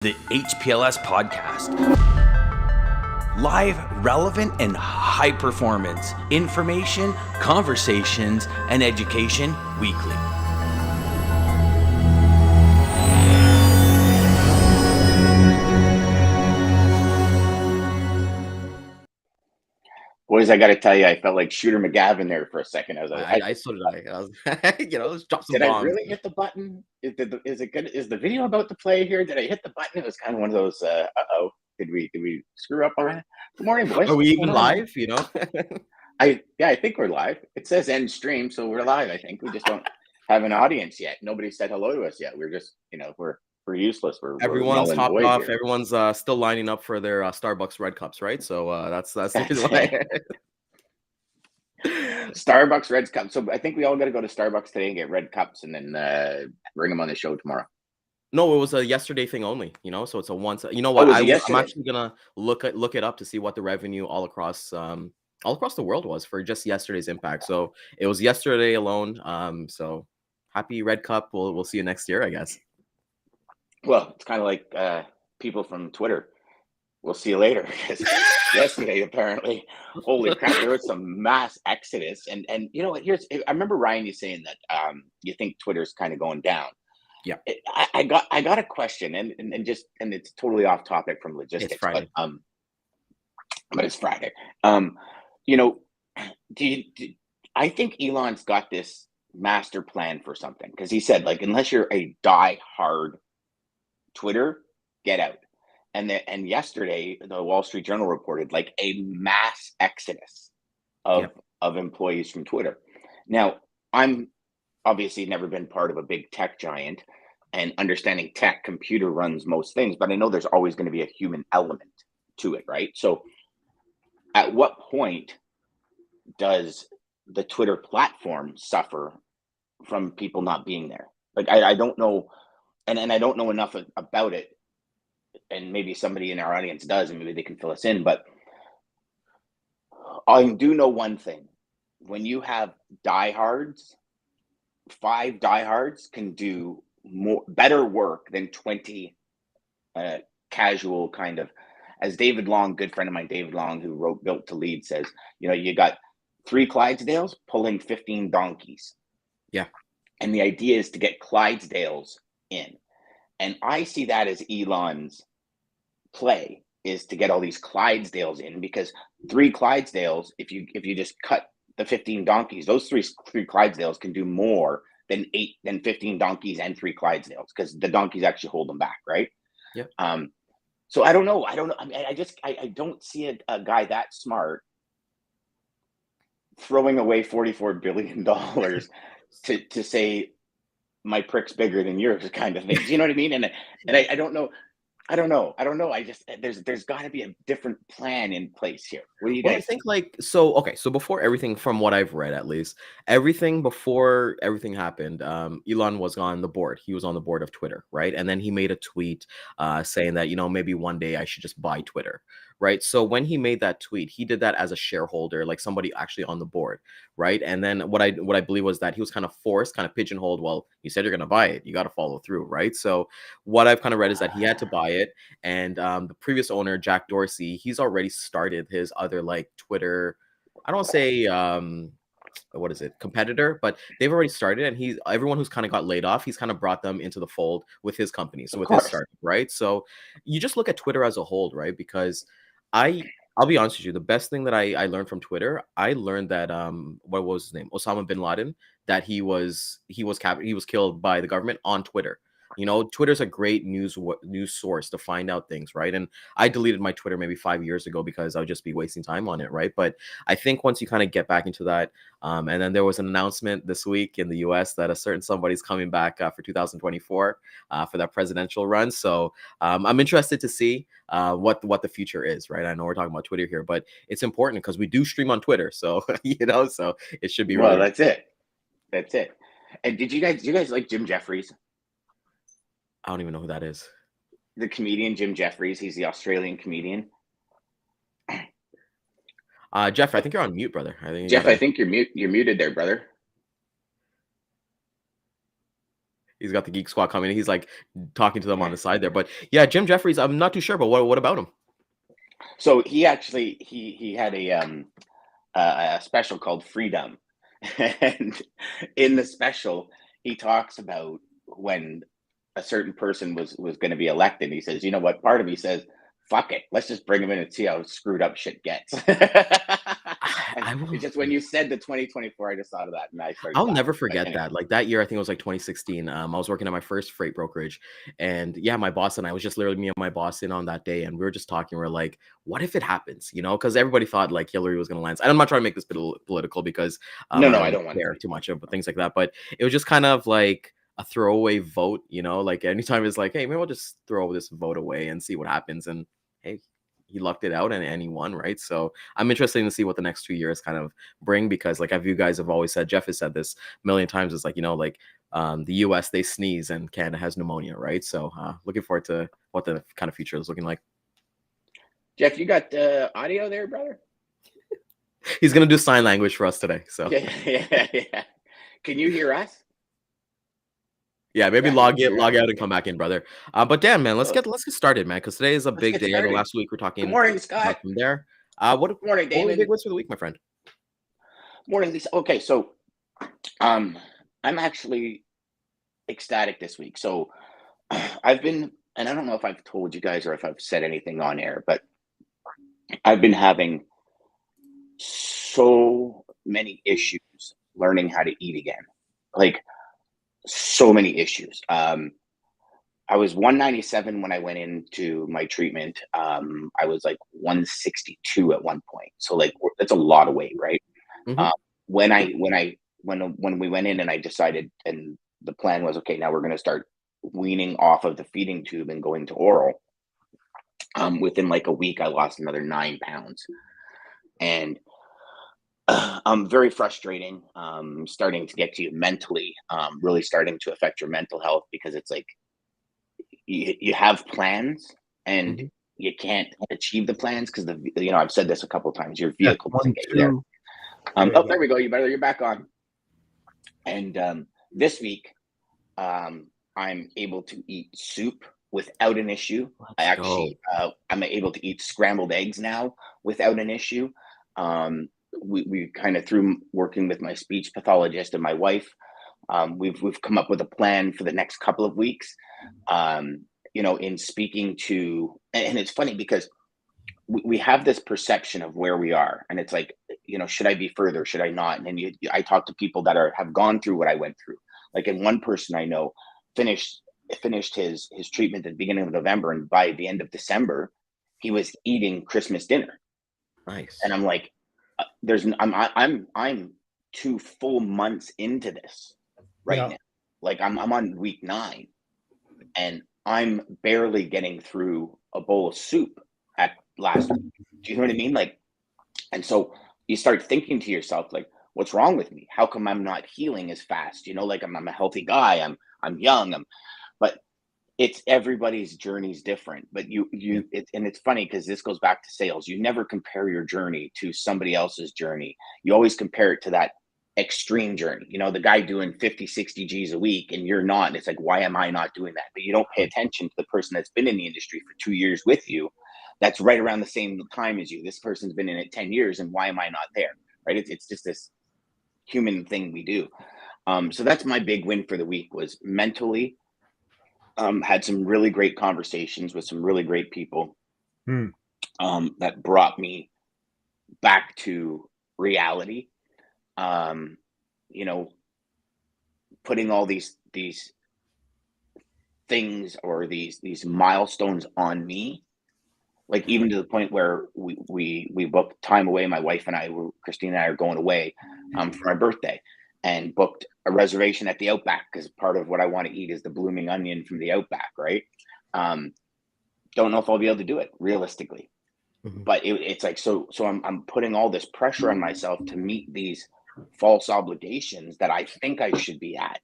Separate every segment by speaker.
Speaker 1: The HPLS podcast. Live, relevant, and high performance information, conversations, and education weekly.
Speaker 2: Boys, I got to tell you, I felt like Shooter McGavin there for a second.
Speaker 3: I so did I. I was, let's drop some
Speaker 2: did
Speaker 3: bombs.
Speaker 2: I really hit the button? Is it good? Is the video about to play here? Did I hit the button? It was kind of one of those. Did we screw up already? Good morning, boys.
Speaker 3: Are we even live?
Speaker 2: I think we're live. It says end stream, so we're live. I think we just don't have an audience yet. Nobody said hello to us yet. We're just, we're useless.
Speaker 3: Everyone's
Speaker 2: we're
Speaker 3: hopped off.
Speaker 2: Here.
Speaker 3: Everyone's still lining up for their Starbucks red cups, right? So that's the reason why.
Speaker 2: Starbucks red cups. So I think we all got to go to Starbucks today and get red cups, and then bring them on the show tomorrow.
Speaker 3: No, it was a yesterday thing only. So it's a once. You know what? I'm actually gonna look it up to see what the revenue all across the world was for just yesterday's impact. So it was yesterday alone. So happy red cup. We'll see you next year, I guess.
Speaker 2: Well, it's kind of like people from Twitter. We'll see you later. Yesterday, apparently, holy crap, there was some mass exodus. And you know what? I remember Ryan, you saying that you think Twitter's kind of going down.
Speaker 3: Yeah.
Speaker 2: I got a question, and it's totally off topic from logistics.
Speaker 3: It's Friday.
Speaker 2: But it's Friday. I think Elon's got this master plan for something, because he said, like, unless you're a die-hard Twitter, get out. And yesterday, the Wall Street Journal reported like a mass exodus of employees from Twitter. Now, I'm obviously never been part of a big tech giant, and understanding tech, computer runs most things, but I know there's always going to be a human element to it, right? So at what point does the Twitter platform suffer from people not being there? Like, I don't know, and I don't know enough about it, and maybe somebody in our audience does, and maybe they can fill us in, but I do know one thing. When you have diehards, 5 diehards can do better work than 20 casual kind of, as David Long, good friend of mine, David Long, who wrote Built to Lead, says, you got 3 Clydesdales pulling 15 donkeys.
Speaker 3: Yeah.
Speaker 2: And the idea is to get Clydesdales in. And I see that as Elon's play, is to get all these Clydesdales in, because 3 Clydesdales, if you just cut the 15 donkeys, those three Clydesdales can do more than 15 donkeys and 3 Clydesdales, because the donkeys actually hold them back, right?
Speaker 3: Yeah.
Speaker 2: So I don't know. I mean, I don't see a guy that smart throwing away $44 billion to say my prick's bigger than yours, kind of thing. Do you know what I mean? And I don't know. I don't know. I just, there's got to be a different plan in place here. What do you guys
Speaker 3: think? So before everything, from what I've read, at least before everything happened, Elon was on the board. He was on the board of Twitter, right? And then he made a tweet saying that, maybe one day I should just buy Twitter, right? So when he made that tweet, he did that as a shareholder, like somebody actually on the board, right? And then what I believe was that he was kind of forced, kind of pigeonholed. Well, you said you're going to buy it, you got to follow through, right? So what I've kind of read is that he had to buy it, and the previous owner, Jack Dorsey, he's already started his other like Twitter, I don't say what is it, competitor, but they've already started, and everyone who's kind of got laid off, he's kind of brought them into the fold with his company, so with his startup, right? So you just look at Twitter as a whole, right? Because I'll be honest with you, the best thing that I learned from Twitter, I learned that what was his name, Osama bin Laden, that he was killed by the government on Twitter. Twitter's a great news source to find out things, right? And I deleted my Twitter maybe 5 years ago because I would just be wasting time on it, right? But I think once you kind of get back into that, and then there was an announcement this week in the US that a certain somebody's coming back for 2024 for that presidential run. So I'm interested to see what the future is, right? I know we're talking about Twitter here, but it's important because we do stream on Twitter, so so it should be.
Speaker 2: Well, that's it. And do you guys like Jim Jeffries?
Speaker 3: I don't even know who that is.
Speaker 2: The comedian Jim Jeffries. He's the Australian comedian.
Speaker 3: Jeff, I think you're on mute, brother.
Speaker 2: I think you're muted there, brother.
Speaker 3: He's got the Geek Squad coming. He's like talking to them on the side there. But yeah, Jim Jeffries, I'm not too sure, but what about him?
Speaker 2: So he actually he had a special called Freedom, and in the special he talks about when a certain person was going to be elected. He says, you know what? Part of me says, fuck it, let's just bring him in and see how screwed up shit gets. And
Speaker 3: I will.
Speaker 2: it's just when you said the 2024, I just thought of that and I started
Speaker 3: I'll
Speaker 2: laughing.
Speaker 3: never
Speaker 2: But
Speaker 3: forget
Speaker 2: anyway.
Speaker 3: that. Like that year, I think it was like 2016. I was working at my first freight brokerage, and yeah, my boss and I was just literally me and my boss in on that day, and we were just talking. We're like, "What if it happens?" You know, because everybody thought like Hillary was going to land. And I'm not trying to make this political because
Speaker 2: No,
Speaker 3: I
Speaker 2: no,
Speaker 3: don't
Speaker 2: I
Speaker 3: really
Speaker 2: don't want
Speaker 3: care
Speaker 2: to.
Speaker 3: too much about things like that. But it was just kind of like a throwaway vote. You know, like anytime it's like, "Hey, maybe we'll just throw this vote away and see what happens." And hey, he lucked it out and he won, right? So I'm interested to see what the next 2 years kind of bring, because like you guys have always said, Jeff has said this a million times, it's like, you know, like the US, they sneeze and Canada has pneumonia, right? So looking forward to what the kind of future is looking like.
Speaker 2: Jeff, you got audio there, brother?
Speaker 3: He's gonna do sign language for us today. So
Speaker 2: Yeah. Can you hear us?
Speaker 3: yeah, maybe
Speaker 2: Yeah,
Speaker 3: log
Speaker 2: you're
Speaker 3: out and
Speaker 2: okay.
Speaker 3: come back in, brother. But Dan, man, let's
Speaker 2: So
Speaker 3: get started, man, because today is a
Speaker 2: let's
Speaker 3: big
Speaker 2: get
Speaker 3: day. I know
Speaker 2: started.
Speaker 3: last week we're
Speaker 2: Good
Speaker 3: talking
Speaker 2: morning, Scott.
Speaker 3: about from there. What
Speaker 2: Good morning,
Speaker 3: were the big
Speaker 2: Daman.
Speaker 3: words for the week, my friend?
Speaker 2: Morning, Lisa. Okay, so I'm actually ecstatic this week. So I've been, and I don't know if I've told you guys or if I've said anything on air, but I've been having so many issues learning how to eat again. Like so many issues. I was 197 when I went into my treatment. I was like 162 at one point. So like that's a lot of weight, right?
Speaker 3: Hmm.
Speaker 2: Um, when we went in and I decided, and the plan was, okay, now we're going to start weaning off of the feeding tube and going to oral. Within like a week, I lost another 9 pounds, and very frustrating. Starting to get to you mentally, really starting to affect your mental health, because it's like you have plans and
Speaker 3: Hmm.
Speaker 2: you can't achieve the plans because I've said this a couple of times, your
Speaker 4: Check
Speaker 2: vehicle doesn't
Speaker 4: one,
Speaker 2: get you there.
Speaker 4: two. There you
Speaker 2: Oh,
Speaker 4: go.
Speaker 2: there we go. You're back on. And this week, I'm able to eat soup without an issue.
Speaker 3: Let's go.
Speaker 2: I'm able to eat scrambled eggs now without an issue. We kind of, through working with my speech pathologist and my wife, we've come up with a plan for the next couple of weeks. In speaking to, and it's funny because we have this perception of where we are, and it's like, should I be further, should I not? And I talk to people that have gone through what I went through. Like, in one person I know finished his treatment at the beginning of November, and by the end of December he was eating Christmas dinner.
Speaker 3: Nice.
Speaker 2: And I'm like, I'm 2 full months into this right
Speaker 4: Yeah.
Speaker 2: now. Like, I'm on week 9, and I'm barely getting through a bowl of soup at last week. Do you know what I mean? Like, and so you start thinking to yourself, like, what's wrong with me? How come I'm not healing as fast? Like, I'm a healthy guy. I'm young. But it's everybody's journey's different. But and it's funny because this goes back to sales. You never compare your journey to somebody else's journey. You always compare it to that extreme journey. The guy doing 50, 60 G's a week, and you're not. And it's like, why am I not doing that? But you don't pay attention to the person that's been in the industry for 2 years with you, that's right around the same time as you. This person's been in it 10 years, and why am I not there? Right? It's just this human thing we do. So that's my big win for the week, was mentally. Had some really great conversations with some really great people,
Speaker 4: Hmm.
Speaker 2: that brought me back to reality. Um, you know, putting all these things, or these milestones on me, like, even to the point where we booked time away. My wife and Christine and I are going away for my birthday, and booked a reservation at the Outback, because part of what I want to eat is the blooming onion from the Outback, right? Don't know if I'll be able to do it realistically,
Speaker 3: Mhm.
Speaker 2: but it's like, so I'm putting all this pressure on myself to meet these false obligations that I think I should be at.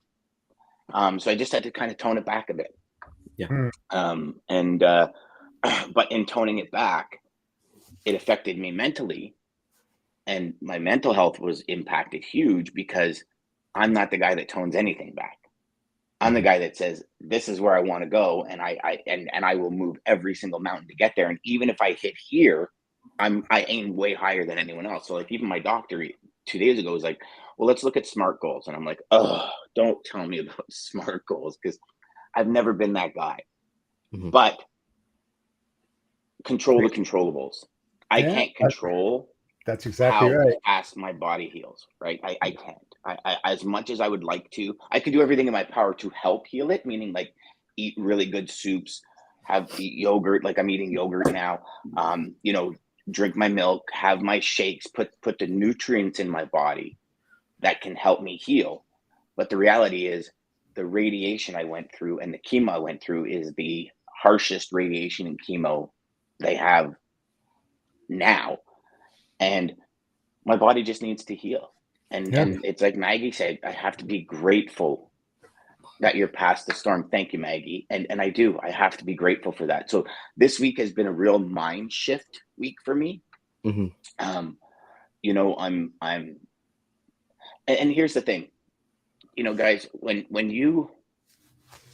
Speaker 2: So I just had to kind of tone it back a bit.
Speaker 3: Yeah.
Speaker 2: And but in toning it back, it affected me mentally, and my mental health was impacted huge, because I'm not the guy that tones anything back. I'm the guy that says, this is where I want to go. And I will move every single mountain to get there. And even if I hit here, I aim way higher than anyone else. So like even my doctor 2 days ago was like, well, let's look at SMART goals. And I'm like, oh, don't tell me about SMART goals, because I've never been that guy. But control the controllables. I can't control
Speaker 4: that's exactly
Speaker 2: how
Speaker 4: right.
Speaker 2: fast my body heals, right? I can't. I as much as I would like to, I could do everything in my power to help heal it, meaning like eat really good soups, eat yogurt, like I'm eating yogurt now. You know, drink my milk, have my shakes, put the nutrients in my body that can help me heal. But the reality is the radiation I went through and the chemo I went through is the harshest radiation and chemo they have now. And my body just needs to heal. And it's like Maggie said, I have to be grateful that you're past the storm. Thank you, Maggie. And I do. I have to be grateful for that. So this week has been a real mind shift week for me. You know, and here's the thing, you know, guys, when you,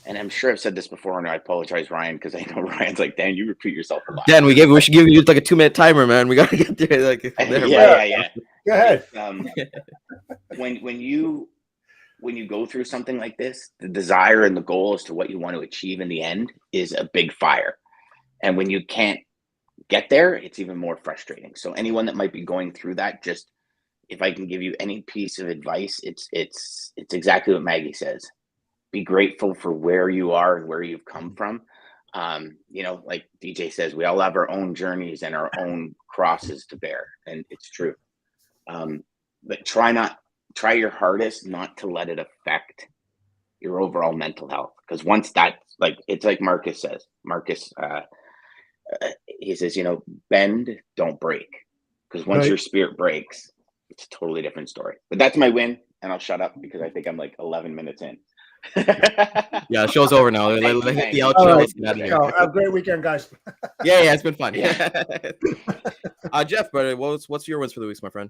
Speaker 2: and I'm sure I've said this before, and I apologize, Ryan, because I know Ryan's like, Dan, you repeat yourself a lot.
Speaker 3: Dan, we should give you like a 2-minute timer, man. We gotta get there. Like there,
Speaker 2: yeah.
Speaker 4: Go ahead.
Speaker 2: When you go through something like this, the desire and the goal as to what you want to achieve in the end is a big fire. And when you can't get there, it's even more frustrating. So anyone that might be going through that, just if I can give you any piece of advice, it's exactly what Maggie says. Be grateful for where you are and where you've come from. You know, like DJ says, we all have our own journeys and our own crosses to bear, and it's true. But try your hardest not to let it affect your overall mental health, because once that's like, it's like Marcus says. He says, you know, bend, don't break, because once your spirit breaks, it's a totally different story. But that's my win, and I'll shut up because I think I'm like 11 minutes in.
Speaker 3: Yeah, the show's over now. Let's hit the outro.
Speaker 4: All right.
Speaker 3: Let's get out of here.
Speaker 4: Have a great weekend, guys.
Speaker 3: Yeah, it's been fun.
Speaker 2: Yeah.
Speaker 3: Jeff, brother, what's your wins for the week, my friend?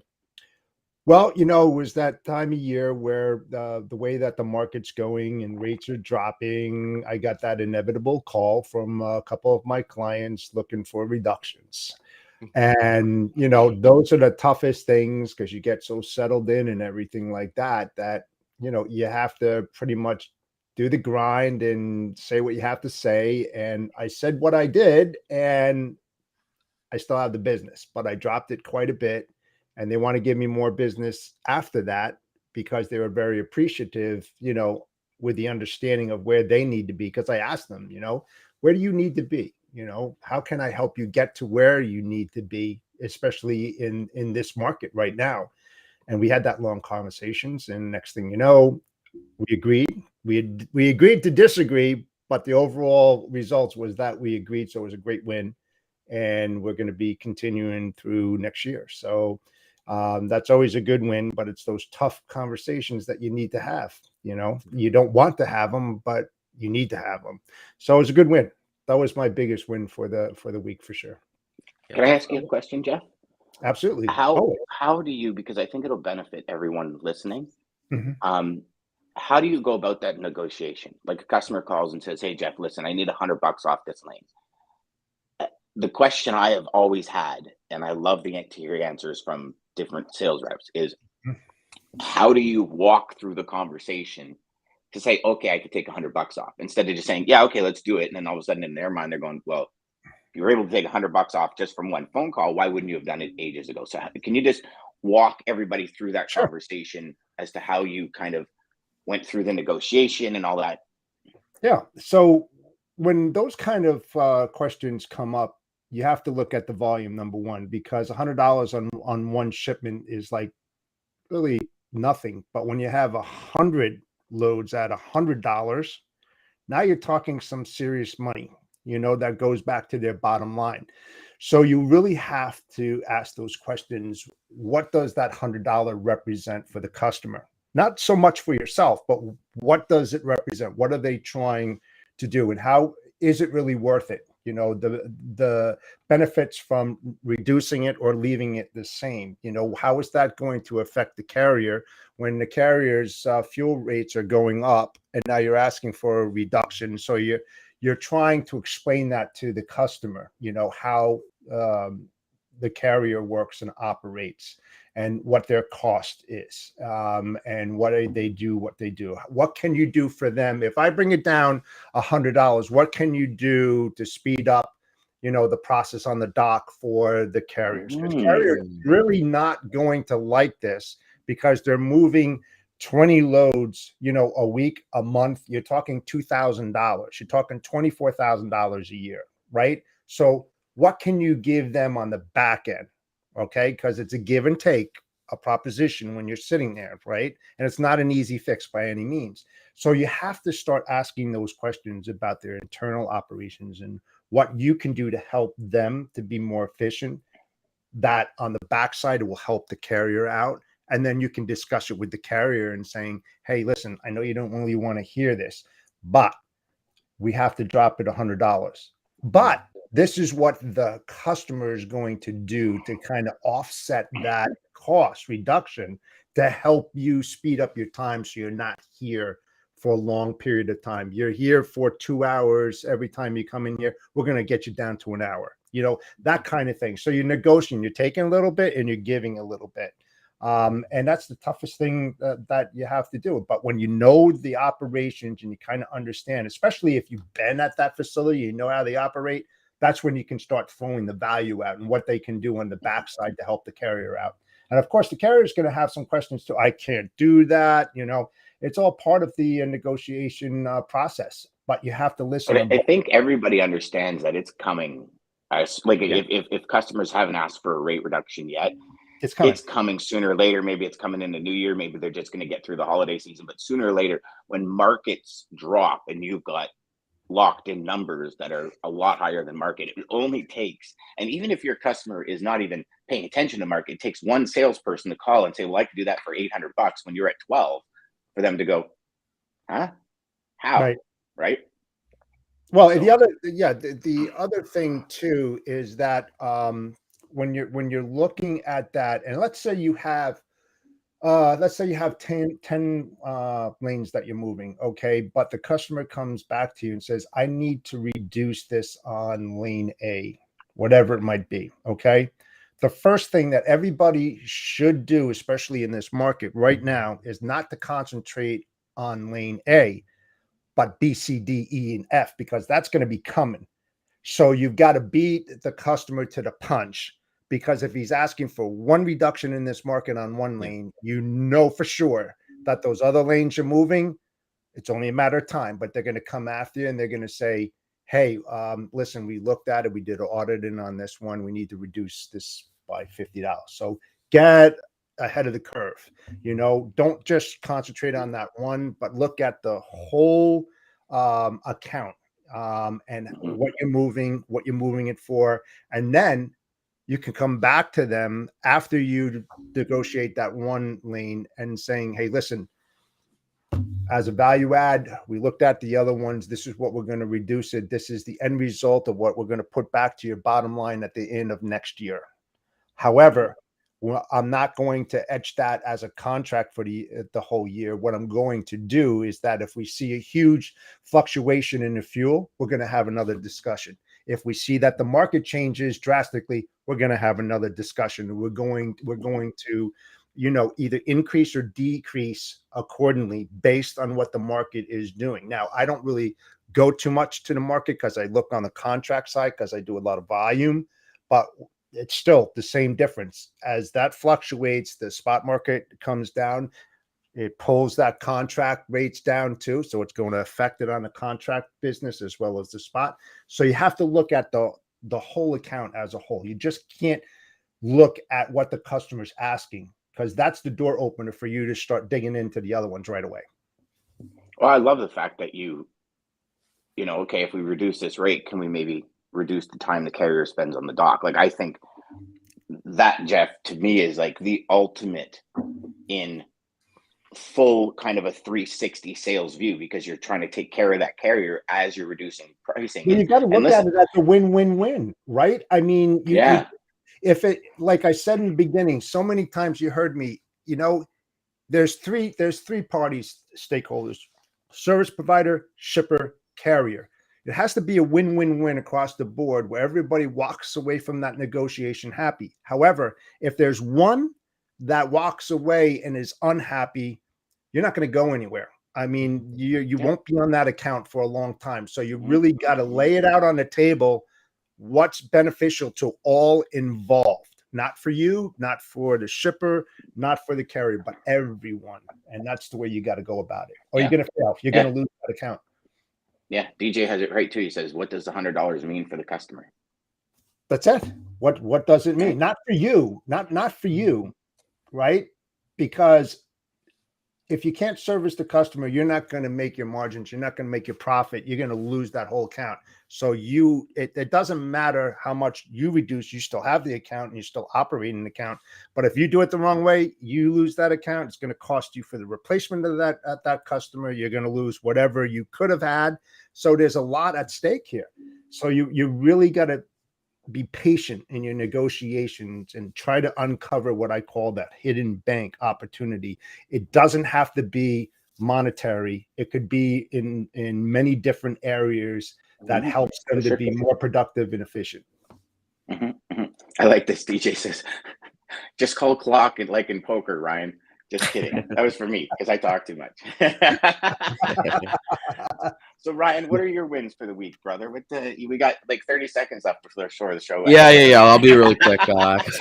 Speaker 4: Well, you know, it was that time of year where the way that the market's going and rates are dropping, I got that inevitable call from a couple of my clients looking for reductions. And, you know, those are the toughest things, because you get so settled in and everything like that, you know, you have to pretty much do the grind and say what you have to say. And I said what I did, and I still have the business, but I dropped it quite a bit. And they want to give me more business after that, because they were very appreciative, you know, with the understanding of where they need to be. Because I asked them, you know, where do you need to be? You know, how can I help you get to where you need to be, especially in this market right now? And we had that long conversations. And next thing you know, we agreed. We agreed to disagree, but the overall results was that we agreed. So it was a great win. And we're going to be continuing through next year. So that's always a good win, but it's those tough conversations that you need to have. You know, you don't want to have them, but you need to have them. So it was a good win. That was my biggest win for the week, for sure.
Speaker 2: Can I ask you a question, Jeff?
Speaker 4: Absolutely.
Speaker 2: How do you, because I think it'll benefit everyone listening. How do you go about that negotiation? Like a customer calls and says, hey, Jeff, listen, I need $100 off this lane. The question I have always had, and I love to hear answers from different sales reps, is how do you walk through the conversation to say, okay, I could take $100 off, instead of just saying, yeah, okay, let's do it. And then all of a sudden in their mind, they're going, well, if you were able to take $100 off just from one phone call, why wouldn't you have done it ages ago? So can you just walk everybody through that conversation as to how you kind of went through the negotiation and all that?
Speaker 4: Yeah. So when those kind of questions come up, you have to look at the volume, number one, because $100 on one shipment is like really nothing. But when you have 100 loads at $100, now you're talking some serious money, you know, that goes back to their bottom line. So you really have to ask those questions. What does that $100 represent for the customer? Not so much for yourself, but what does it represent? What are they trying to do? And how is it really worth it? You know, the benefits from reducing it or leaving it the same. You know, how is that going to affect the carrier when the carrier's fuel rates are going up and now you're asking for a reduction? So you're trying to explain that to the customer, you know, how the carrier works and operates and what their cost is, and what they do, what they do. What can you do for them? If I bring it down $100, what can you do to speed up, you know, the process on the dock for the carriers? Because carriers really not going to like this because they're moving 20 loads, you know, a week, a month. You're talking $2,000. You're talking $24,000 a year, right? So what can you give them on the back end? Okay, because it's a give and take, a proposition when you're sitting there, right? And it's not an easy fix by any means. So you have to start asking those questions about their internal operations and what you can do to help them to be more efficient. That on the backside, it will help the carrier out. And then you can discuss it with the carrier and saying, hey, listen, I know you don't really want to hear this, but we have to drop it $100. But this is what the customer is going to do to kind of offset that cost reduction to help you speed up your time so you're not here for a long period of time. You're here for 2 hours every time you come in here. We're going to get you down to an hour, you know, that kind of thing. So you're negotiating, you're taking a little bit and you're giving a little bit. And that's the toughest thing that you have to do. But when you know the operations and you kind of understand, especially if you've been at that facility, you know how they operate, that's when you can start throwing the value out and what they can do on the backside to help the carrier out. And of course, the carrier is going to have some questions too. I can't do that. You know, it's all part of the negotiation process, but you have to listen.
Speaker 2: But I think everybody understands that it's coming. Like if customers haven't asked for a rate reduction yet, it's coming sooner or later. Maybe it's coming in the new year. Maybe they're just going to get through the holiday season. But sooner or later, when markets drop and you've got locked in numbers that are a lot higher than market, it only takes, and even if your customer is not even paying attention to market, it takes one salesperson to call and say, well, I could do that for $800 when you're at 12, for them to go, huh? How? Right?
Speaker 4: Well, so, the other thing too is that when you're looking at that, and let's say you have 10 lanes that you're moving, okay, but the customer comes back to you and says, I need to reduce this on lane A, whatever it might be, okay? The first thing that everybody should do, especially in this market right now, is not to concentrate on lane A, but B, C, D, E, and F, because that's going to be coming. So you've got to beat the customer to the punch, because if he's asking for one reduction in this market on one lane, you know for sure that those other lanes are moving. It's only a matter of time, but they're going to come after you and they're going to say, hey, listen, we looked at it. We did an audit in on this one. We need to reduce this by $50. So get ahead of the curve. You know, don't just concentrate on that one, but look at the whole account, and what you're moving it for. And then you can come back to them after you negotiate that one lane and saying, hey, listen, as a value add, we looked at the other ones. This is what we're going to reduce it. This is the end result of what we're going to put back to your bottom line at the end of next year. However, I'm not going to etch that as a contract for the whole year. What I'm going to do is that if we see a huge fluctuation in the fuel, we're going to have another discussion. If we see that the market changes drastically, we're going to have another discussion. We're going to, you know, either increase or decrease accordingly based on what the market is doing. Now, I don't really go too much to the market because I look on the contract side because I do a lot of volume, but it's still the same difference. As that fluctuates, the spot market comes down, it pulls that contract rates down too. So it's going to affect it on the contract business as well as the spot. So you have to look at the whole account as a whole. You just can't look at what the customer's asking, because that's the door opener for you to start digging into the other ones right away.
Speaker 2: Well, I love the fact that you know, okay, if we reduce this rate, can we maybe reduce the time the carrier spends on the dock? Like, I think that, Jeff, to me is like the ultimate in full kind of a 360 sales view, because you're trying to take care of that carrier as you're reducing pricing.
Speaker 4: Well, you got to look at it as a win-win-win, right? I mean, if it, like I said in the beginning, so many times you heard me, there's three parties, stakeholders: service provider, shipper, carrier. It has to be a win-win-win across the board where everybody walks away from that negotiation happy. However, if there's one that walks away and is unhappy, you're not going to go anywhere. I mean, you won't be on that account for a long time. So you really got to lay it out on the table, what's beneficial to all involved. Not for you, not for the shipper, not for the carrier, but everyone. And that's the way you got to go about it. Or you're going to fail. You're going to lose that account.
Speaker 2: Yeah, DJ has it right too. He says, "What does the $100 mean for the customer?"
Speaker 4: That's it. What does it mean? Not for you, not for you, right? Because if you can't service the customer, you're not going to make your margins. You're not going to make your profit. You're going to lose that whole account. So it doesn't matter how much you reduce. You still have the account and you're still operating the account. But if you do it the wrong way, you lose that account. It's going to cost you for the replacement of that customer. You're going to lose whatever you could have had. So there's a lot at stake here. So you really got to be patient in your negotiations and try to uncover what I call that hidden bank opportunity. It doesn't have to be monetary. It could be in many different areas that helps them to be more productive and efficient.
Speaker 2: I like this. DJ says, just call clock and like in poker, Ryan. Just kidding. That was for me because I talk too much. So Ryan, what are your wins for the week, brother? We got like 30 seconds left before the show.
Speaker 3: Yeah. I'll be really quick.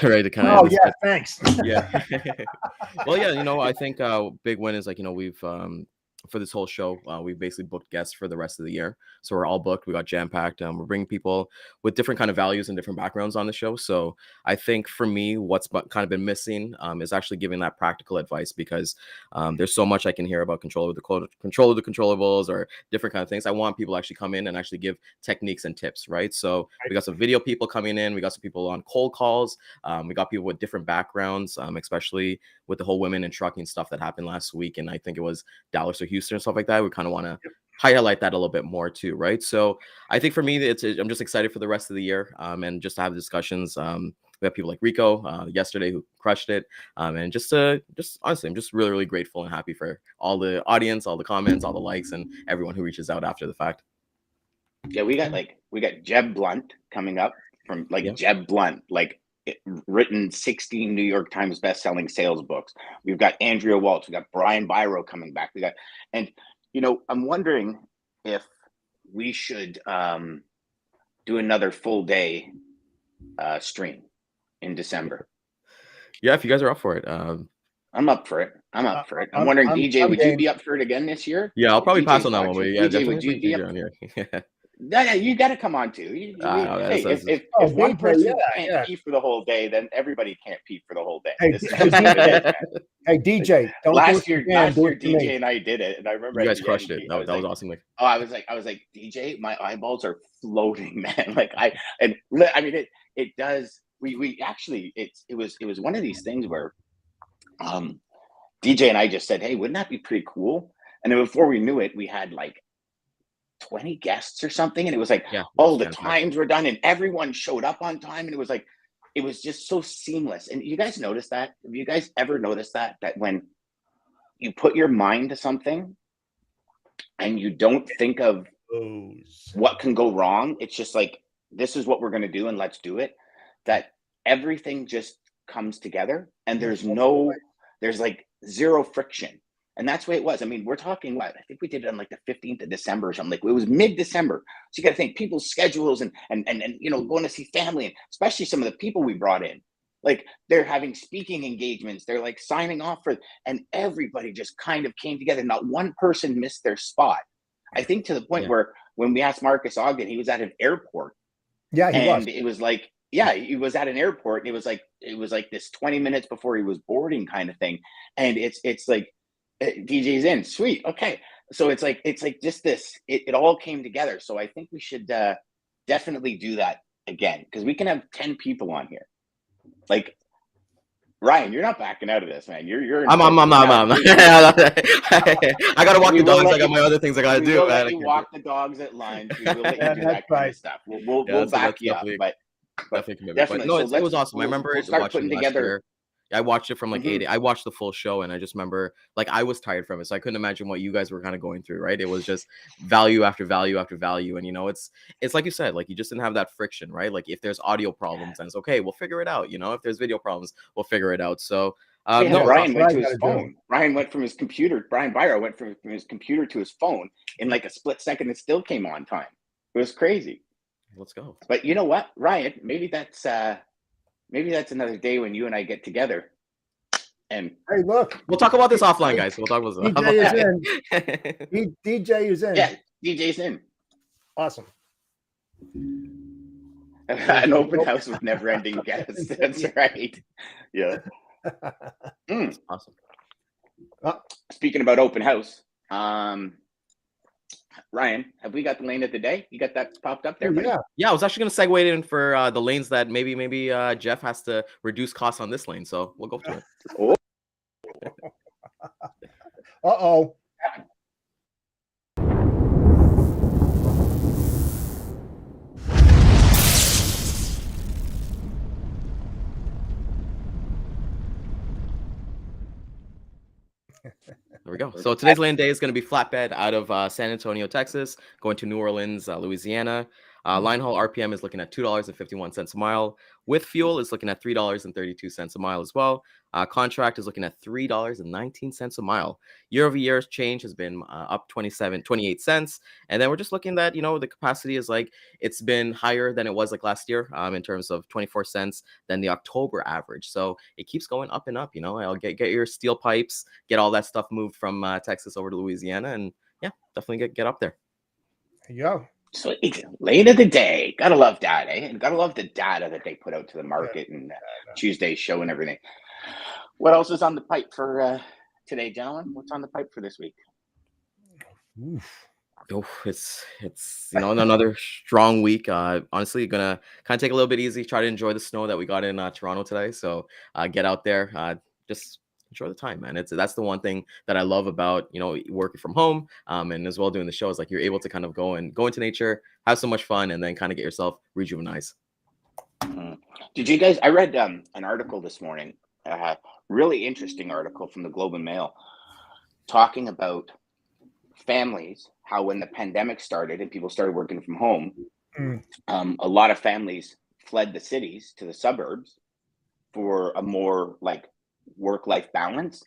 Speaker 3: Ready to kind of.
Speaker 4: Oh yeah, thanks.
Speaker 3: Yeah. Well, yeah. I think big win is we've for this whole show, we basically booked guests for the rest of the year. So we're all booked. We got jam-packed. We're bringing people with different kind of values and different backgrounds on the show. So I think for me, what's kind of been missing is actually giving that practical advice, because there's so much I can hear about control of the controllables or different kind of things. I want people to actually come in and actually give techniques and tips, right? So we got some video people coming in. We got some people on cold calls. We got people with different backgrounds, especially with the whole women in trucking stuff that happened last week. And I think it was Dallas or Houston and stuff like that. We kind of want to highlight that a little bit more too, right? So I think for me, I'm just excited for the rest of the year and just to have discussions. We have people like Rico yesterday who crushed it, and just honestly, I'm just really, really grateful and happy for all the audience, all the comments, all the likes, and everyone who reaches out after the fact.
Speaker 2: Yeah, we got Jeb Blunt coming up from Jeb Blunt, written 16 New York Times best-selling sales books. We've got Andrea Waltz. We got Brian Biro coming back. I'm wondering if we should do another full day stream in December.
Speaker 3: Yeah, if you guys are up for it.
Speaker 2: I'm up for it. I'm wondering, DJ, would you be up for it again this year?
Speaker 3: Yeah, I'll probably pass on that one. But yeah,
Speaker 2: DJ, would you be up on here? Yeah, you got to come on too. If one person can't pee for the whole day, then everybody can't pee for the whole day.
Speaker 4: Hey, DJ,
Speaker 2: last year DJ and I did it, and I remember
Speaker 3: you guys crushed it. That was awesome.
Speaker 2: I was like, DJ, my eyeballs are floating, man. It does. We actually, it was one of these things where, DJ and I just said, hey, wouldn't that be pretty cool? And then before we knew it, we had 20 guests or something, and it was the times were done and everyone showed up on time, and it was just so seamless. And you guys notice that? Have you guys ever noticed that when you put your mind to something and you don't think of what can go wrong, it's just this is what we're going to do and let's do it, that everything just comes together and there's zero friction. And that's the way it was. I mean, we're talking I think we did it on the 15th of December or something. It was mid-December. So you got to think people's schedules and going to see family, and especially some of the people we brought in. They're having speaking engagements. They're signing off and everybody just kind of came together. Not one person missed their spot. I think to the point where when we asked Marcus Ogden, he was at an airport. Yeah, he was. It was he was at an airport. And it was this 20 minutes before he was boarding kind of thing. And it's DJ's in. Sweet. Okay. So it's just this, it all came together. So I think we should definitely do that again, because we can have 10 people on here. Ryan, you're not backing out of this, man. You're
Speaker 3: I'm
Speaker 2: involved in it now.
Speaker 3: I gotta walk
Speaker 2: We
Speaker 3: the
Speaker 2: will
Speaker 3: dogs.
Speaker 2: let
Speaker 3: I got
Speaker 2: you.
Speaker 3: my other things I gotta
Speaker 2: We
Speaker 3: do,
Speaker 2: will
Speaker 3: man.
Speaker 2: let
Speaker 3: I
Speaker 2: you
Speaker 3: can't do
Speaker 2: walk
Speaker 3: it.
Speaker 2: the dogs at lunch. We will let you
Speaker 4: Yeah,
Speaker 2: do
Speaker 4: that's
Speaker 2: that kind
Speaker 4: right.
Speaker 2: of stuff. We'll
Speaker 3: Yeah,
Speaker 2: back
Speaker 3: that's
Speaker 2: you up,
Speaker 3: definitely
Speaker 2: but
Speaker 3: definitely a commitment. But
Speaker 2: definitely.
Speaker 3: no,
Speaker 2: So
Speaker 3: it was awesome. I remember
Speaker 2: we'll start
Speaker 3: watching
Speaker 2: putting
Speaker 3: last
Speaker 2: together.
Speaker 3: year. I watched it from like
Speaker 2: Mhm.
Speaker 3: 8. I watched the full show, and I just remember like I was tired from it, so I couldn't imagine what you guys were kind of going through. Right? It was just value after value after value, and it's like you said, like you just didn't have that friction, right? Like if there's audio problems, then it's okay, we'll figure it out. If there's video problems, we'll figure it out. So
Speaker 2: Yeah,
Speaker 3: no, it's
Speaker 2: Ryan
Speaker 3: awesome.
Speaker 2: went
Speaker 4: What I
Speaker 2: to his
Speaker 4: gotta do.
Speaker 2: phone. Ryan went from his computer. Brian Byro went from his computer to his phone in like a split second. It still came on time. It was crazy.
Speaker 3: Let's go.
Speaker 2: But you know what, Ryan? Maybe that's another day when you and I get together. And
Speaker 4: Hey, look,
Speaker 3: We'll talk about this offline, guys. We'll talk about this
Speaker 4: DJ is
Speaker 3: offline.
Speaker 4: in. DJ is in.
Speaker 2: yeah, DJ's in.
Speaker 4: Awesome.
Speaker 2: An open house with never-ending guests. That's right. Yeah. Mm.
Speaker 3: Awesome.
Speaker 2: Speaking about open house, Ryan, have we got the lane of the day? You got that popped up there, buddy?
Speaker 4: Yeah.
Speaker 3: Yeah, I was actually gonna segue it in for the lanes that maybe Jeff has to reduce costs on this lane, so we'll go to it.
Speaker 2: Oh,
Speaker 4: Uh-oh.
Speaker 3: There we go. So today's lane day is going to be flatbed out of San Antonio, Texas, going to New Orleans, Louisiana. Line haul RPM is looking at $2.51 a mile. With fuel is looking at $3.32 a mile as well. Contract is looking at $3.19 a mile. Year over year change has been up 28 cents. And then we're just looking that, the capacity is like, it's been higher than it was like last year in terms of 24 cents than the October average. So it keeps going up and up, I'll get your steel pipes, get all that stuff moved from Texas over to Louisiana. And yeah, definitely get up there.
Speaker 4: There you go.
Speaker 2: sweet. Lane of the day. Gotta love that, eh? And gotta love the data that they put out to the market and Tuesday's show and everything. What else is on the pipe for today, gentlemen? What's on the pipe for this week?
Speaker 4: Oof.
Speaker 3: Oh, it's another strong week. Honestly, gonna kind of take a little bit easy. Try to enjoy the snow that we got in Toronto today. So get out there, just enjoy the time, man. That's the one thing that I love about working from home, and as well doing the show is like you're able to kind of go into nature, have so much fun, and then kind of get yourself rejuvenized.
Speaker 2: Did you guys? I read an article this morning, really interesting article from the Globe and Mail, talking about families, how when the pandemic started and people started working from home, a lot of families fled the cities to the suburbs for a more like work-life balance.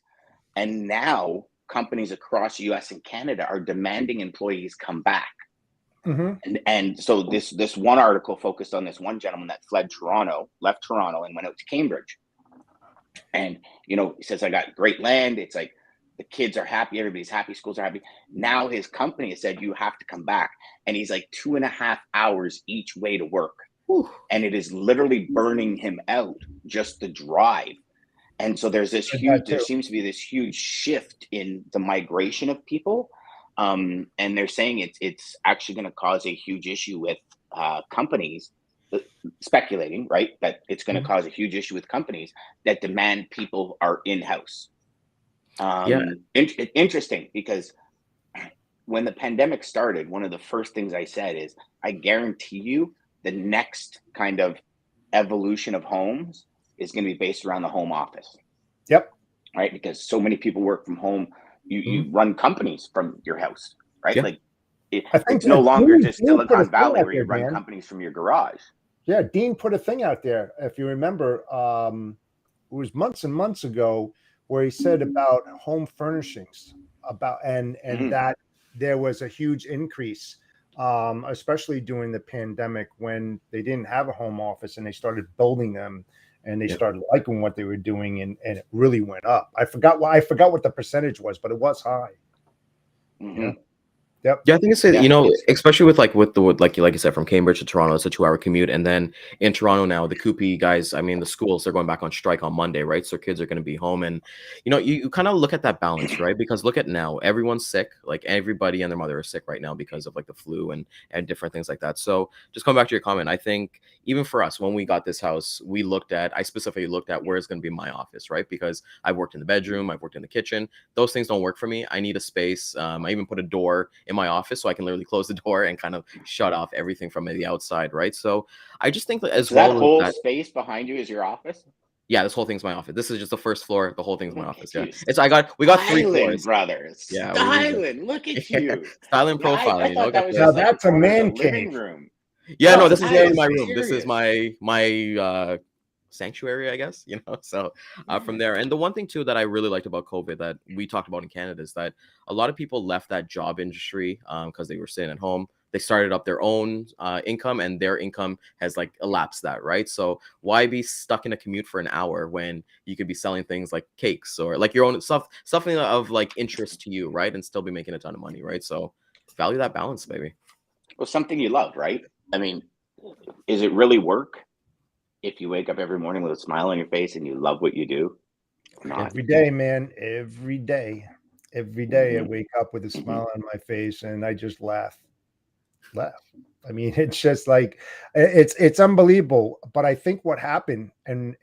Speaker 2: And now companies across US and Canada are demanding employees come back. And so this one article focused on this one gentleman that left Toronto and went out to Cambridge. And he says, I got great land. It's like the kids are happy, everybody's happy, schools are happy. Now his company has said you have to come back. And he's like 2.5 hours each way to work. And it is literally burning him out, just the drive. And so there seems to be this huge shift in the migration of people. And they're saying it's actually going to cause a huge issue with companies, speculating, right, that it's going to cause a huge issue with companies that demand people are in-house. Interesting, because when the pandemic started, one of the first things I said is, I guarantee you the next kind of evolution of homes is going to be based around the home office.
Speaker 4: Yep.
Speaker 2: Right, because so many people work from home. You run companies from your house, right? Like it's no longer just Silicon Valley where you run companies from your garage.
Speaker 4: Yeah, Dean put a thing out there, if you remember, it was months and months ago, where he said about home furnishings, and that there was a huge increase, especially during the pandemic when they didn't have a home office and they started building them. And they started liking what they were doing, and it really went up. I forgot what the percentage was, but it was high. Yep.
Speaker 3: Yeah, I think it's
Speaker 2: Yeah,
Speaker 3: you know,
Speaker 2: it's
Speaker 3: especially with like you said, from Cambridge to Toronto, it's a 2-hour commute, and then in Toronto now, the Coopy guys, I mean, the schools, they're going back on strike on Monday, right? So kids are going to be home, and you kind of look at that balance, right? Because look at now, everyone's sick, like everybody and their mother are sick right now because of like the flu and different things like that. So just come back to your comment, I think even for us, when we got this house, I specifically looked at where is going to be my office, right? Because I've worked in the bedroom, I've worked in the kitchen. Those things don't work for me. I need a space. I even put a door in my office so I can literally close the door and kind of shut off everything from the outside, right? So I just think that as
Speaker 2: so that
Speaker 3: well as
Speaker 2: whole
Speaker 3: that,
Speaker 2: space behind you is your office.
Speaker 3: yeah, this whole thing's my office. This is just the first floor. The whole thing's my
Speaker 2: Look
Speaker 3: office.
Speaker 2: at
Speaker 3: Yeah,
Speaker 2: you,
Speaker 3: we got 3
Speaker 2: styling,
Speaker 3: floors.
Speaker 2: brother,
Speaker 3: Yeah, we got
Speaker 2: styling. Look at you.
Speaker 3: style and
Speaker 2: I
Speaker 3: profiling.
Speaker 2: thought that
Speaker 3: Got
Speaker 2: was
Speaker 3: the
Speaker 4: Now
Speaker 2: just like a
Speaker 4: that's a
Speaker 2: corner of the
Speaker 4: man
Speaker 2: living
Speaker 4: cave.
Speaker 2: room.
Speaker 3: yeah, no,
Speaker 2: No,
Speaker 3: this is
Speaker 2: I
Speaker 3: literally
Speaker 2: am
Speaker 3: my room. This is
Speaker 2: serious.
Speaker 3: my sanctuary, I guess, so from there. And the one thing too that I really liked about COVID that we talked about in Canada is that a lot of people left that job industry because they were sitting at home. They started up their own income, and their income has like elapsed that, right? So why be stuck in a commute for an hour when you could be selling things like cakes or like your own stuff, something of like interest to you, right? And still be making a ton of money, right? So value that balance, baby.
Speaker 2: Well, something you love, right? I mean, is it really work if you wake up every morning with a smile on your face and you love what you do? Not.
Speaker 4: Every day, man. Every day. Every day I
Speaker 2: Mhm,
Speaker 4: wake up with a
Speaker 2: mhm.
Speaker 4: smile on my face and I just laugh. I mean, it's just like it's unbelievable. But I think what happened, and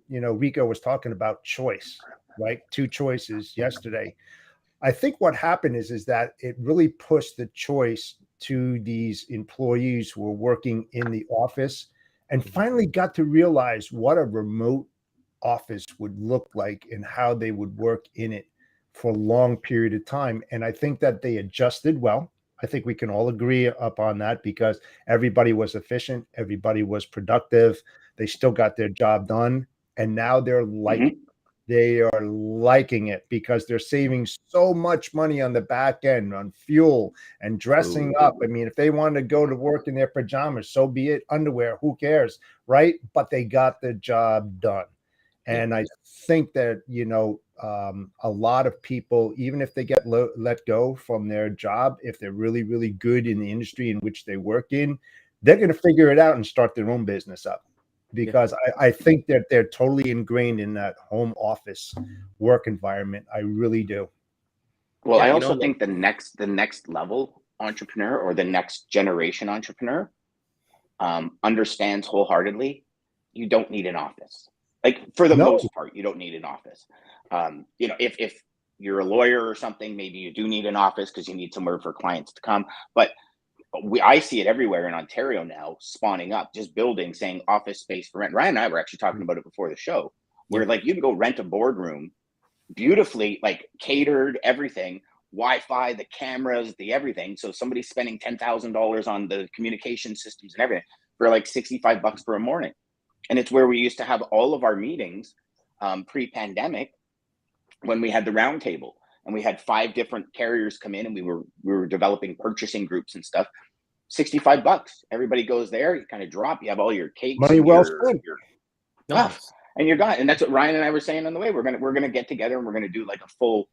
Speaker 4: Rico was talking about choice, right? Two choices yesterday. I think what happened is that it really pushed the choice to these employees who were working in the office and
Speaker 3: Mhm.
Speaker 4: finally got to realize what a remote office would look like and how they would work in it for a long period of time. And I think that they adjusted well. I think we can all agree upon that because everybody was efficient, everybody was productive, they still got their job done, and now
Speaker 2: Mhm.
Speaker 4: they are liking it because they're saving so much money on the back end on fuel and dressing
Speaker 3: Food.
Speaker 4: up. I mean, if they want to go to work in their pajamas, so be it, underwear, who cares, right? But they got the job done.
Speaker 3: Yeah.
Speaker 4: And I think that, a lot of people, even if they get let go from their job, if they're really, really good in the industry in which they work in, they're going to figure it out and start their own business up.
Speaker 3: Yeah.
Speaker 4: Because I think that they're totally ingrained in that home office work environment. I really do.
Speaker 2: Well,
Speaker 3: Yeah,
Speaker 2: I
Speaker 3: you know,
Speaker 2: also
Speaker 3: like
Speaker 2: think the next level entrepreneur or the next generation entrepreneur understands wholeheartedly you don't need an office. Like for the
Speaker 4: No,
Speaker 2: most part, you don't need an office. If you're a lawyer or something, maybe you do need an office because you need somewhere for clients to come. But I see it everywhere in Ontario now, spawning up, just building saying office space for rent. Ryan and I were actually talking about it before the show,
Speaker 3: yeah.
Speaker 2: where like you can go rent a boardroom, beautifully like catered, everything, Wi-Fi, the cameras, the everything. So somebody's spending $10,000 on the communication systems and everything for like $65 for a morning, and it's where we used to have all of our meetings pre-pandemic when we had the round table and we had 5 different carriers come in and we were developing purchasing groups and stuff. $65. Everybody goes there, you kind of drop, you have all your cakes
Speaker 4: money
Speaker 2: and
Speaker 4: well
Speaker 2: your
Speaker 4: spent.
Speaker 2: your
Speaker 3: No,
Speaker 2: ah, and you're gone. And that's what Ryan and I were saying on the way. We're gonna get together and we're gonna do like a full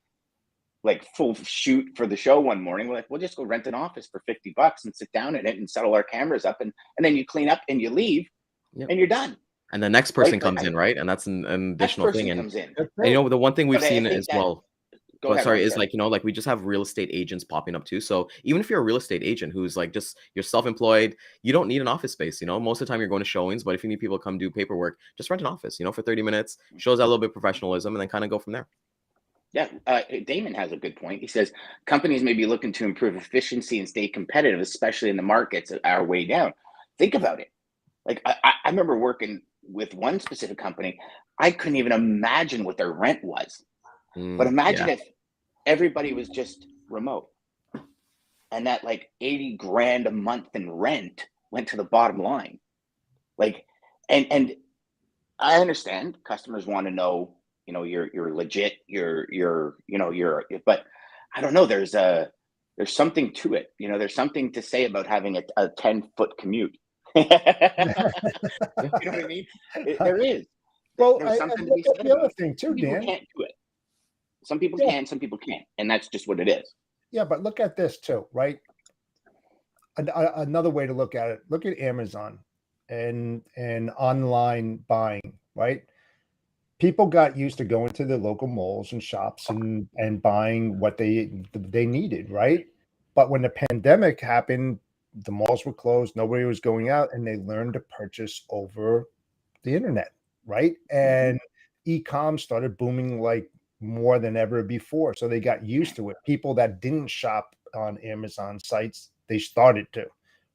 Speaker 2: shoot for the show one morning. We're like, we'll just go rent an office for $50 and sit down in it and settle our cameras up, and then you clean up and you leave
Speaker 3: yeah.
Speaker 2: and you're done.
Speaker 3: And the next
Speaker 2: Right?
Speaker 3: person comes in, right? And that's an
Speaker 2: Next
Speaker 3: additional thing.
Speaker 2: person
Speaker 3: And
Speaker 2: comes in.
Speaker 4: That's
Speaker 3: and
Speaker 4: it.
Speaker 3: the one thing we've
Speaker 2: But I
Speaker 3: seen
Speaker 2: think
Speaker 3: as
Speaker 2: that
Speaker 3: well,
Speaker 2: go ahead,
Speaker 3: sorry,
Speaker 2: Ryan.
Speaker 3: is
Speaker 2: Sorry.
Speaker 3: like, like we just have real estate agents popping up too. So even if you're a real estate agent who's like just you're self-employed, you don't need an office space. Most of the time you're going to showings, but if you need people to come do paperwork, just rent an office, for 30 minutes, shows that a little bit of professionalism, and then kind of go from there.
Speaker 2: Yeah, Daman has a good point. He says companies may be looking to improve efficiency and stay competitive, especially in the markets that are way down. Think about it. Like I remember working with one specific company. I couldn't even imagine what their rent was. But imagine
Speaker 3: Yeah.
Speaker 2: if everybody was just remote and that like 80 grand a month in rent went to the bottom line. Like, and I understand customers want to know, you're legit, but I don't know. There's something to it. There's something to say about having a 10-foot commute. You
Speaker 3: Yeah.
Speaker 2: know what I mean? There is.
Speaker 4: Well,
Speaker 2: There's
Speaker 4: and
Speaker 2: something to
Speaker 4: look
Speaker 2: be
Speaker 4: at
Speaker 2: said
Speaker 4: the
Speaker 2: about
Speaker 4: other
Speaker 2: it.
Speaker 4: thing too,
Speaker 2: Some people
Speaker 4: Dan.
Speaker 2: can't do it. Some people
Speaker 4: Yeah.
Speaker 2: can, some people can't, and that's just what it is.
Speaker 4: Yeah, but look at this too, right? Another way to look at it, look at Amazon and online buying, right? People got used to going to the local malls and shops and buying what they needed, right? But when the pandemic happened, the malls were closed, nobody was going out, and they learned to purchase over the internet, right? And e-com started booming like more than ever before. So they got used to it. People that didn't shop on Amazon sites, they started to,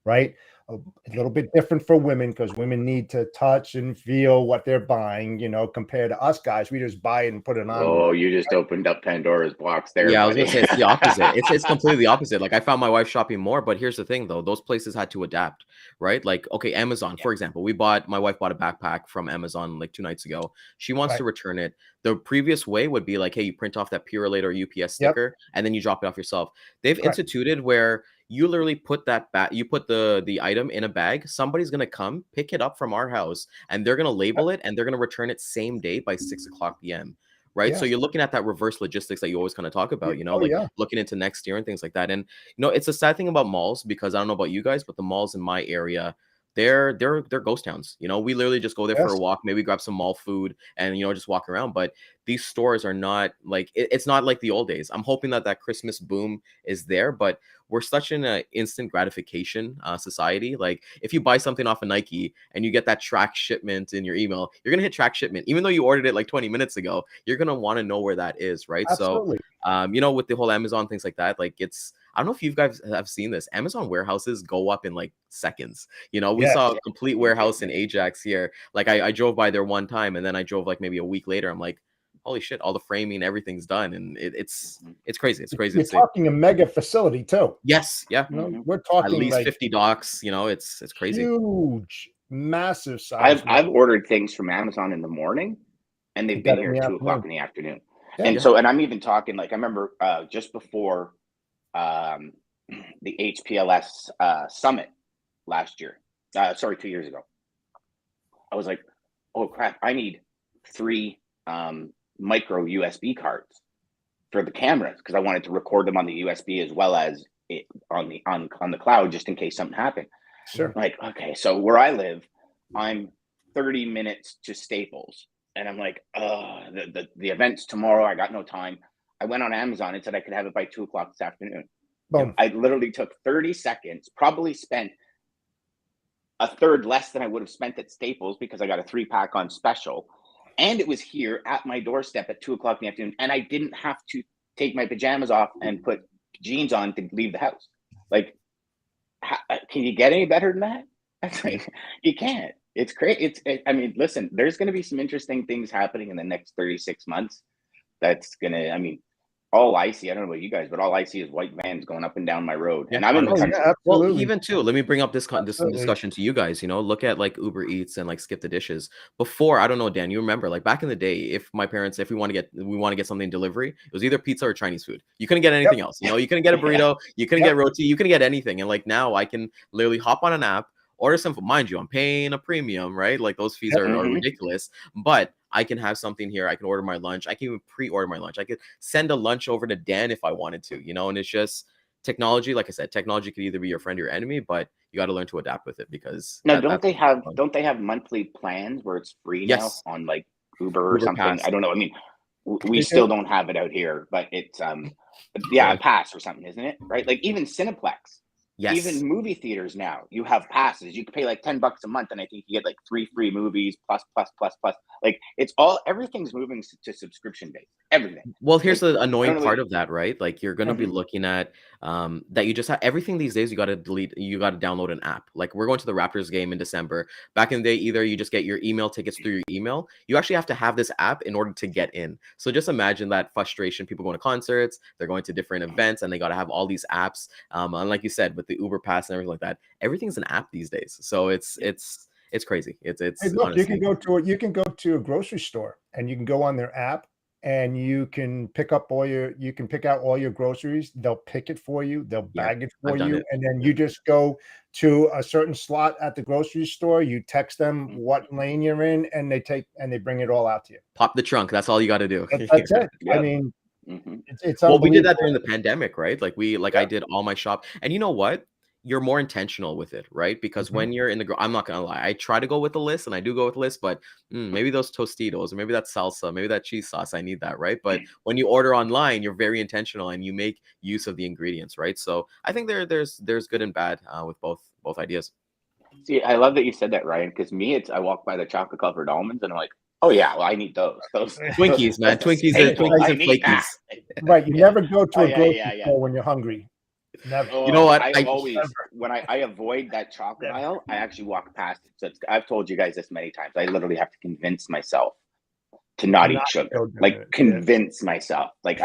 Speaker 4: right? A little bit different for women because women need to touch and feel what they're buying, compared to us guys. We just buy it and put it on.
Speaker 2: Oh, you just opened up Pandora's box there,
Speaker 3: Yeah, I was
Speaker 2: buddy.
Speaker 3: gonna say it's the opposite. It's completely the opposite. Like I found my wife shopping more, but here's the thing though, those places had to adapt, right? Like, okay, Amazon, for example, my wife bought a backpack from Amazon like 2 nights ago. She wants
Speaker 4: Right.
Speaker 3: to return it. The previous way would be like, hey, you print off that Purolite or UPS
Speaker 4: Yep.
Speaker 3: sticker and then you drop it off yourself. They've
Speaker 4: Correct.
Speaker 3: instituted where you literally put that you put the item in a bag. Somebody's gonna come pick it up from our house and they're gonna label it and they're gonna return it same day by 6 o'clock p.m. Right. So
Speaker 4: Yes.
Speaker 3: you're looking at that reverse logistics that you always kind of talk about,
Speaker 4: Oh
Speaker 3: like
Speaker 4: yeah.
Speaker 3: looking into next year and things like that. And it's a sad thing about malls because I don't know about you guys, but the malls in my area, they're ghost towns. We literally just go there for a
Speaker 4: Yes.
Speaker 3: walk, maybe grab some mall food and just walk around. But these stores are not like it's not like the old days. I'm hoping that Christmas boom is there, but we're such in an instant gratification society. Like if you buy something off of Nike and you get that track shipment in your email, you're gonna hit track shipment, even though you ordered it like 20 minutes ago. You're gonna want to know where that is, right? So,
Speaker 4: Absolutely.
Speaker 3: with the whole Amazon things like that, like I don't know if you guys have seen this. Amazon warehouses go up in like seconds. We
Speaker 4: Yes.
Speaker 3: saw a complete warehouse in Ajax here. Like I drove by there one time and then I drove like maybe a week later. I'm like, holy shit, all the framing, everything's done. And it's crazy. It's crazy
Speaker 4: You're
Speaker 3: to see.
Speaker 4: talking a mega facility too.
Speaker 3: Yes, yeah.
Speaker 4: We're
Speaker 3: At
Speaker 4: talking
Speaker 3: least
Speaker 4: like
Speaker 3: 50 docks, it's crazy.
Speaker 4: huge, massive size.
Speaker 2: I've ordered ththings from Amazon in the morning, and they've been
Speaker 4: Got it in
Speaker 2: here
Speaker 4: the
Speaker 2: at 2 o'clock
Speaker 4: afternoon.
Speaker 2: in the afternoon.
Speaker 4: Yeah.
Speaker 2: And so, and I'm even talking like I remember just before um, the HPLS summit last year. Sorry, 2 years ago. I was like, oh crap! I need 3 micro USB cards for the cameras because I wanted to record them on the USB as well as it on the cloud just in case something happened.
Speaker 4: Sure.
Speaker 2: Like, okay, so where I live, I'm 30 minutes to Staples. And I'm like, the event's tomorrow. I got no time. I went on Amazon and said I could have it by 2 o'clock this afternoon.
Speaker 4: Boom.
Speaker 2: I literally took 30 seconds, probably spent a third less than I would have spent at Staples because I got a 3-pack on special. And it was here at my doorstep at 2 o'clock in the afternoon. And I didn't have to take my pajamas off and put jeans on to leave the house. Like, can you get any better than that? Like, you can't. It's great. I mean, listen, there's going to be some interesting things happening in the next 36 months. That's going to, I mean, all I see, I don't know about you guys, but all I see is white vans going up and down my road.
Speaker 3: Yeah,
Speaker 2: And I'm in the
Speaker 3: honestly.
Speaker 2: country.
Speaker 4: Yeah,
Speaker 3: Well,
Speaker 4: absolutely.
Speaker 3: even too, let me bring up this
Speaker 4: Absolutely.
Speaker 3: discussion to you guys. Look at like Uber Eats and like Skip the Dishes. Before, I don't know, Dan, you remember like back in the day, if my parents, if we want to get something delivery, it was either pizza or Chinese food. You couldn't get anything else. You couldn't get a burrito, you couldn't get roti, you couldn't get anything. And like now, I can literally hop on an app, order some. Mind you, I'm paying a premium, right? Like those fees are ridiculous, but I can have something here. I can order my lunch. I can even pre-order my lunch. I could send a lunch over to Dan if I wanted to, and it's just technology. Like I said, technology could either be your friend or your enemy, but you got to learn to adapt with it because
Speaker 2: now, don't they have monthly plans where it's free now on like Uber or something?
Speaker 3: Pass.
Speaker 2: I don't know. I mean, we still don't have it out here, but it's a pass or something, isn't it? Right? Like even Cineplex.
Speaker 3: Yes.
Speaker 2: Even movie theaters now, you have passes. You can pay like $10 a month, and I think you get like 3 free movies plus. Like everything's moving to subscription based. Everything.
Speaker 3: Well, here's
Speaker 2: Like,
Speaker 3: the annoying part of that, right? Like you're gonna be looking at that you just have everything these days. You got to download an app. Like we're going to the Raptors game in December. Back in the day, either you just get your email tickets through your email. You actually have to have this app in order to get in. So just imagine that frustration. People going to concerts, they're going to different events, and they got to have all these apps. And like you said, with the Uber Pass and everything like that, everything's an app these days. So it's crazy. It's
Speaker 4: Hey, look,
Speaker 3: honestly.
Speaker 4: you can go to a grocery store and you can go on their app and you can pick out all your groceries. They'll pick it for you. They'll bag it for you. And then you just go to a certain slot at the grocery store. You text them what lane you're in and they bring it all out to you.
Speaker 3: Pop the trunk. That's all you got to do.
Speaker 4: That's it.
Speaker 2: Yep.
Speaker 4: I mean, It's
Speaker 3: Well, we did that
Speaker 4: unbelievable.
Speaker 3: during the pandemic, right? Like
Speaker 4: Yeah.
Speaker 3: I did all my shop, and you know what? You're more intentional with it, right? Because
Speaker 4: Mhm.
Speaker 3: when you're in the, I'm not gonna lie, I try to go with the list, and I do go with the list, but maybe those Tostitos, or maybe that salsa, maybe that cheese sauce, I need that, right? But when you order online, you're very intentional and you make use of the ingredients, right? So I think there's good and bad with both ideas.
Speaker 2: See, I love that you said that, Ryan, because me, it's I walk by the chocolate covered almonds and I'm like, oh yeah, well, I need those.
Speaker 3: Twinkies, man,
Speaker 2: That's a staple.
Speaker 3: Twinkies
Speaker 2: I
Speaker 3: and
Speaker 2: need
Speaker 3: flakies.
Speaker 2: that.
Speaker 4: Right. You
Speaker 2: Yeah.
Speaker 4: never go to
Speaker 2: Oh
Speaker 4: a
Speaker 2: yeah,
Speaker 4: grocery
Speaker 2: yeah, yeah.
Speaker 4: store when you're hungry. Never.
Speaker 3: You know
Speaker 2: Oh,
Speaker 3: what?
Speaker 2: I
Speaker 3: I
Speaker 2: always when I avoid that chocolate
Speaker 4: Never.
Speaker 2: aisle, I actually walk past it. So I've told you guys this many times. I literally have to convince myself to not
Speaker 4: To
Speaker 2: eat
Speaker 4: not
Speaker 2: sugar.
Speaker 4: go down
Speaker 2: Like
Speaker 4: it. Yeah.
Speaker 2: convince myself. Like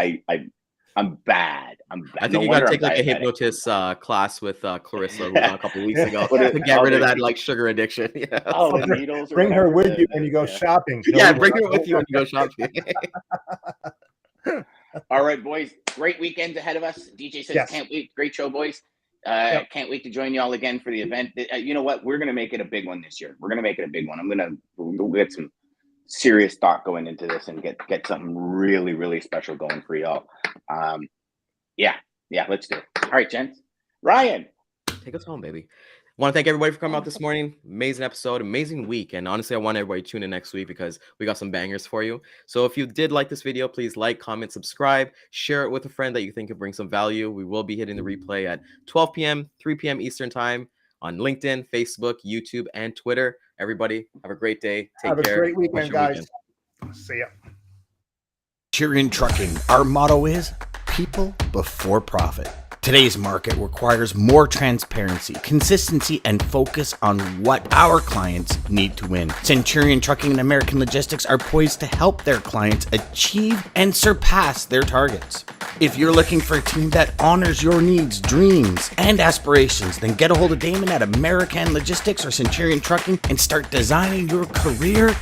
Speaker 2: I'm bad. I'm
Speaker 3: I
Speaker 2: bad.
Speaker 3: think
Speaker 2: No
Speaker 3: you got to
Speaker 2: wonder I'm
Speaker 3: take like a
Speaker 2: diabetic.
Speaker 3: hypnotist class with Clarissa, who was on a couple weeks ago,
Speaker 2: What
Speaker 3: to get
Speaker 2: oh,
Speaker 3: rid of
Speaker 2: the,
Speaker 3: that like sugar addiction. Yeah,
Speaker 2: oh,
Speaker 4: Or
Speaker 2: the needles or
Speaker 4: bring her
Speaker 2: whatever.
Speaker 4: with you when you go
Speaker 2: Yeah.
Speaker 4: shopping.
Speaker 3: yeah,
Speaker 4: No,
Speaker 3: bring her with you when you go shopping.
Speaker 2: All right, boys. Great weekends ahead of us. DJ says,
Speaker 4: Yes.
Speaker 2: can't wait. Great show, boys.
Speaker 4: Yep.
Speaker 2: Can't wait to join you all again for the event. You know what? We're going to make it a big one this year. We're going to make it a big one. We'll get some serious thought going into this and get something really, really special going for y'all. Yeah, let's do it. All right, gents. Ryan.
Speaker 3: Take us home, baby. Want to thank everybody for coming out this morning. Amazing episode, amazing week. And honestly, I want everybody to tune in next week because we got some bangers for you. So if you did like this video, please like, comment, subscribe, share it with a friend that you think could bring some value. We will be hitting the replay at 12 p.m., 3 p.m. Eastern time on LinkedIn, Facebook, YouTube, and Twitter. Everybody, have a great day. Take
Speaker 4: Have
Speaker 3: care.
Speaker 4: a great
Speaker 3: Crush
Speaker 4: weekend,
Speaker 3: your
Speaker 4: guys. See ya.
Speaker 1: Centurion Trucking, our motto is people before profit. Today's market requires more transparency, consistency, and focus on what our clients need to win. Centurion Trucking and American Logistics are poised to help their clients achieve and surpass their targets. If you're looking for a team that honors your needs, dreams, and aspirations, then get a hold of Daman at American Logistics or Centurion Trucking and start designing your career